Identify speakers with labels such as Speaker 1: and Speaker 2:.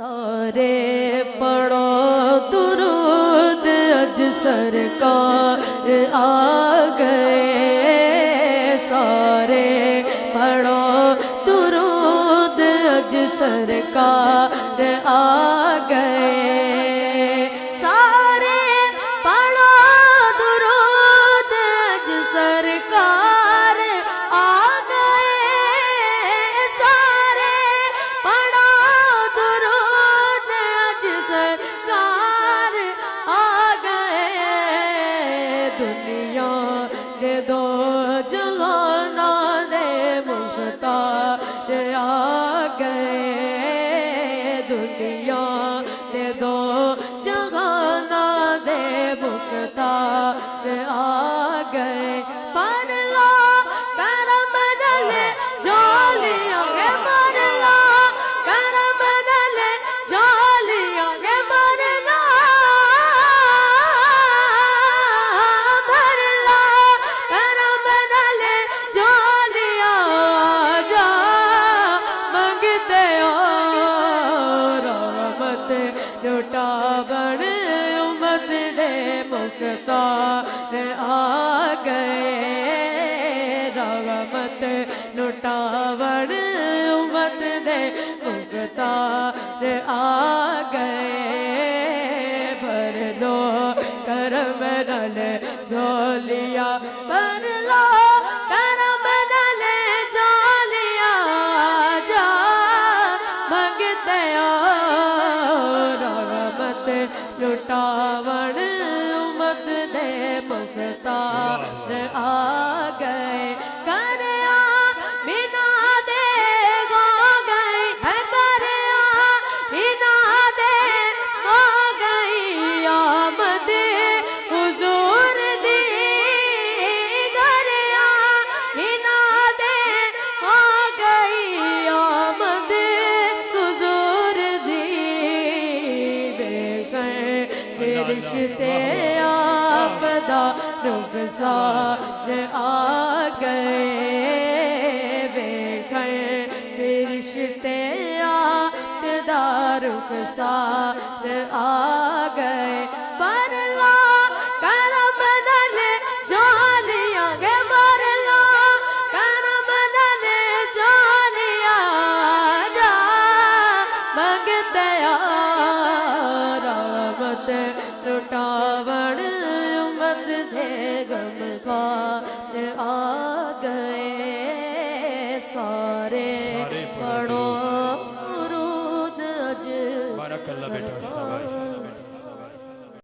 Speaker 1: سارے پڑھو درود اج سرکار آ گئے، سارے پڑھو درود اج سرکار آ گئے، سارے پڑھو درود اج سرکار آ گئے، سارے پڑھو درود اج سرکار آ گئے، دنیا کے دو جہانوں نے مختار آ گئے، دنیا کے دو جہانوں نے مختار آ گئے، پڑھ لو کرم نلے جولیاں گے، پڑھ لو کرم نلے جولیاں گے، مرنا بھر لو کرم نلے جولیاں، جا منگتے ہو رحمت لٹاون امت نے مختار آ گئے، رحمت لٹاون امت نے مختار آ گئے، بھر لو کرم نل جھولیاں، بھر لو کرم نل جھولیاں، جا منگتے ہو رحمت لٹاون امت نے مختار آ گئے، کریا بنا دے ہو گئی ہے، کریا بنا دے ہو گئی آمد حضور دی، کریا بنا دے ہو گئی آمد حضور دی، بے گئے رشتے آپ دا رخسار آ گئے، بے گئے رشتے آپ دا رخسار آ گئے، پڑھ لو کرم نل جولیاں گے، پڑھ لو کرم نل جولیاں، جا منگتے ہو رحمت لٹاون امت نے غمخوار آ گئے، سارے پڑھو درود اج
Speaker 2: بارک اللہ بیٹا
Speaker 1: سرکار